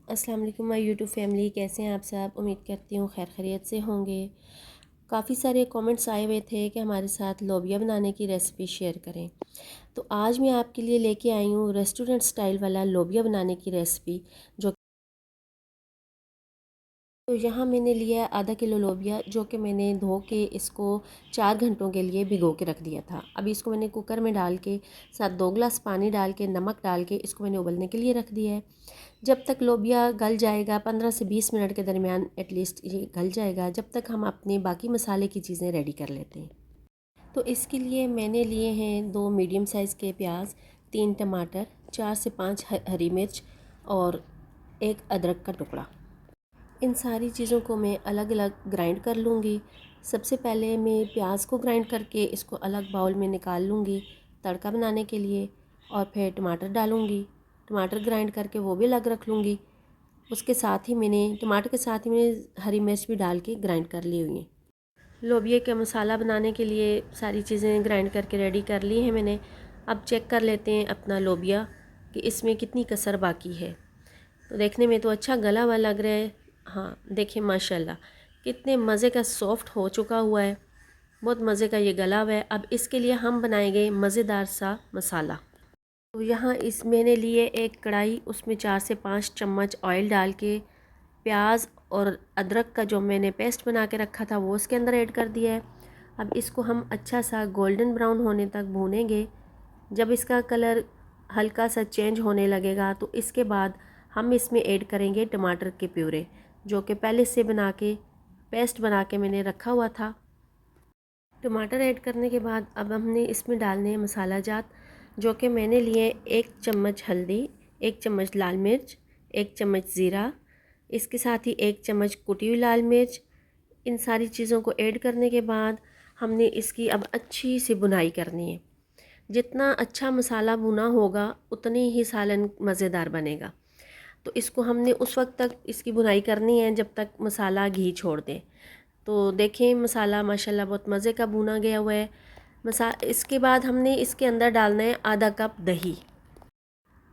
अस्सलाम वालेकुम my YouTube family, कैसे हैं आप सब। उम्मीद करती हूँ खैर खैरियत से होंगे। काफ़ी सारे कमेंट्स आए हुए थे कि हमारे साथ लोबिया बनाने की रेसिपी शेयर करें। तो आज मैं आपके लिए लेके आई हूँ रेस्टोरेंट स्टाइल वाला लोबिया बनाने की रेसिपी। जो तो यहाँ मैंने लिया है आधा किलो लोबिया, जो कि मैंने धो के इसको 4 घंटों के लिए भिगो के रख दिया था। अभी इसको मैंने कुकर में डाल के साथ 2 गिलास पानी डाल के नमक डाल के इसको मैंने उबलने के लिए रख दिया है। जब तक लोबिया गल जाएगा 15 से 20 मिनट के दरमियान एटलीस्ट ये गल जाएगा, जब तक हम अपने बाकी मसाले की चीज़ें रेडी कर लेते हैं। तो इसके लिए मैंने लिए हैं 2 मीडियम साइज़ के प्याज, 3 टमाटर, 4 से 5 हरी मिर्च और 1 अदरक का टुकड़ा। इन सारी चीज़ों को मैं अलग अलग ग्राइंड कर लूँगी। सबसे पहले मैं प्याज को ग्राइंड करके इसको अलग बाउल में निकाल लूँगी तड़का बनाने के लिए, और फिर टमाटर डालूँगी। टमाटर ग्राइंड करके वो भी अलग रख लूँगी। उसके साथ ही मैंने टमाटर के साथ ही मैंने हरी मिर्च भी डाल के ग्राइंड कर ली हुई है। लोबिया का मसाला बनाने के लिए सारी चीज़ें ग्राइंड करके रेडी कर ली हैं मैंने। अब चेक कर लेते हैं अपना लोबिया कि इसमें कितनी कसर बाकी है। तो देखने में तो अच्छा गला हुआ लग रहा है। हाँ देखिए माशाल्लाह कितने मज़े का सॉफ़्ट हो चुका हुआ है। बहुत मज़े का ये गला हुआ है। अब इसके लिए हम बनाएंगे मज़ेदार सा मसाला। तो यहाँ इस मैंने लिए एक कढ़ाई, उसमें 4 से 5 चम्मच ऑयल डाल के प्याज और अदरक का जो मैंने पेस्ट बना के रखा था वो इसके अंदर ऐड कर दिया है। अब इसको हम अच्छा सा गोल्डन ब्राउन होने तक भूनेंगे। जब इसका कलर हल्का सा चेंज होने लगेगा तो इसके बाद हम इसमें ऐड करेंगे टमाटर के प्यूरे, जो कि पहले से बना के पेस्ट बना के मैंने रखा हुआ था। टमाटर ऐड करने के बाद अब हमने इसमें डालने हैं मसाला जात, जो कि मैंने लिए 1 चम्मच हल्दी, 1 चम्मच लाल मिर्च, 1 चम्मच ज़ीरा, इसके साथ ही 1 चम्मच कुटी हुई लाल मिर्च। इन सारी चीज़ों को ऐड करने के बाद हमने इसकी अब अच्छी सी बुनाई करनी है। जितना अच्छा मसाला भुना होगा उतनी ही सालन मज़ेदार बनेगा। तो इसको हमने उस वक्त तक इसकी बुनाई करनी है जब तक मसाला घी छोड़ दे। तो देखें मसाला माशाल्लाह बहुत मज़े का भुना गया हुआ है। इसके बाद हमने इसके अंदर डालना है आधा कप दही।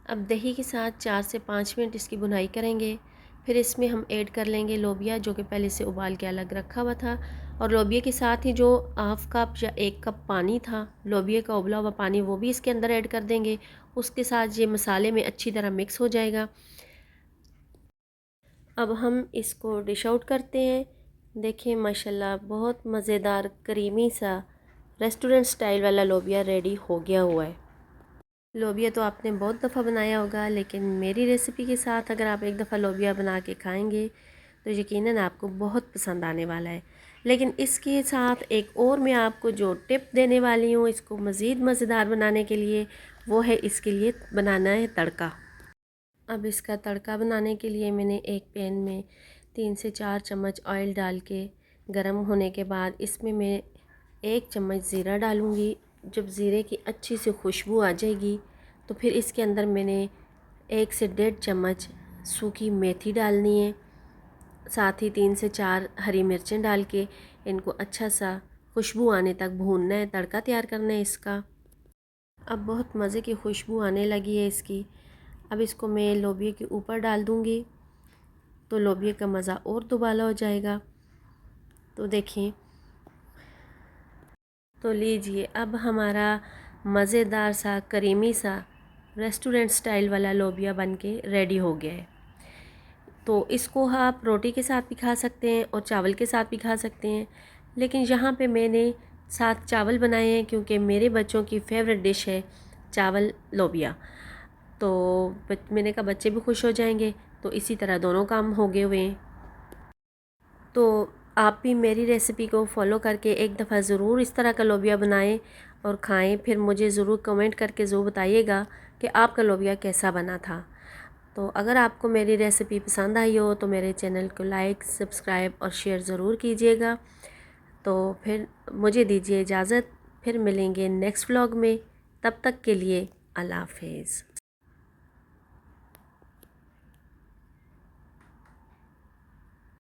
अब दही के साथ 4 से 5 मिनट इसकी बुनाई करेंगे। फिर इसमें हम ऐड कर लेंगे लोबिया, जो कि पहले से उबाल के अलग रखा हुआ था। और लोबिया के साथ ही जो हाफ़ कप या 1 कप पानी था, लोबिया का उबला हुआ पानी, वो भी इसके अंदर ऐड कर देंगे। उसके साथ ये मसाले में अच्छी तरह मिक्स हो जाएगा। अब हम इसको डिश आउट करते हैं। देखिए माशाल्लाह बहुत मज़ेदार क्रीमी सा रेस्टोरेंट स्टाइल वाला लोबिया रेडी हो गया हुआ है। लोबिया तो आपने बहुत दफ़ा बनाया होगा, लेकिन मेरी रेसिपी के साथ अगर आप एक दफ़ा लोबिया बना के खाएंगे तो यकीनन आपको बहुत पसंद आने वाला है। लेकिन इसके साथ एक और मैं आपको जो टिप देने वाली हूँ इसको मज़ीद मज़ेदार बनाने के लिए, वो है इसके लिए बनाना है तड़का। अब इसका तड़का बनाने के लिए मैंने एक पैन में 3 से 4 चम्मच ऑयल डाल के गरम होने के बाद इसमें मैं 1 चम्मच ज़ीरा डालूँगी। जब ज़ीरे की अच्छी सी खुशबू आ जाएगी तो फिर इसके अंदर मैंने 1 से 1.5 चम्मच सूखी मेथी डालनी है। साथ ही 3 से 4 हरी मिर्चें डाल के इनको अच्छा सा खुशबू आने तक भूनना है, तड़का तैयार करना है इसका। अब बहुत मज़े की खुशबू आने लगी है इसकी। अब इसको मैं लोबिया के ऊपर डाल दूँगी तो लोबिया का मज़ा और दुबाला हो जाएगा। तो देखें, तो लीजिए अब हमारा मज़ेदार सा करीमी सा रेस्टोरेंट स्टाइल वाला लोबिया बन के रेडी हो गया है। तो इसको आप रोटी के साथ भी खा सकते हैं और चावल के साथ भी खा सकते हैं, लेकिन यहाँ पे मैंने साथ चावल बनाए हैं क्योंकि मेरे बच्चों की फेवरेट डिश है चावल लोबिया। तो मैंने कहा बच्चे भी खुश हो जाएंगे, तो इसी तरह दोनों काम हो गए हुए हैं। तो आप भी मेरी रेसिपी को फॉलो करके एक दफ़ा ज़रूर इस तरह का लोबिया बनाएं और खाएं। फिर मुझे ज़रूर कमेंट करके ज़रूर बताइएगा कि आपका लोबिया कैसा बना था। तो अगर आपको मेरी रेसिपी पसंद आई हो तो मेरे चैनल को लाइक, सब्सक्राइब और शेयर ज़रूर कीजिएगा। तो फिर मुझे दीजिए इजाज़त, फिर मिलेंगे नेक्स्ट व्लॉग में। तब तक के लिए अल्लाह हाफ़िज़।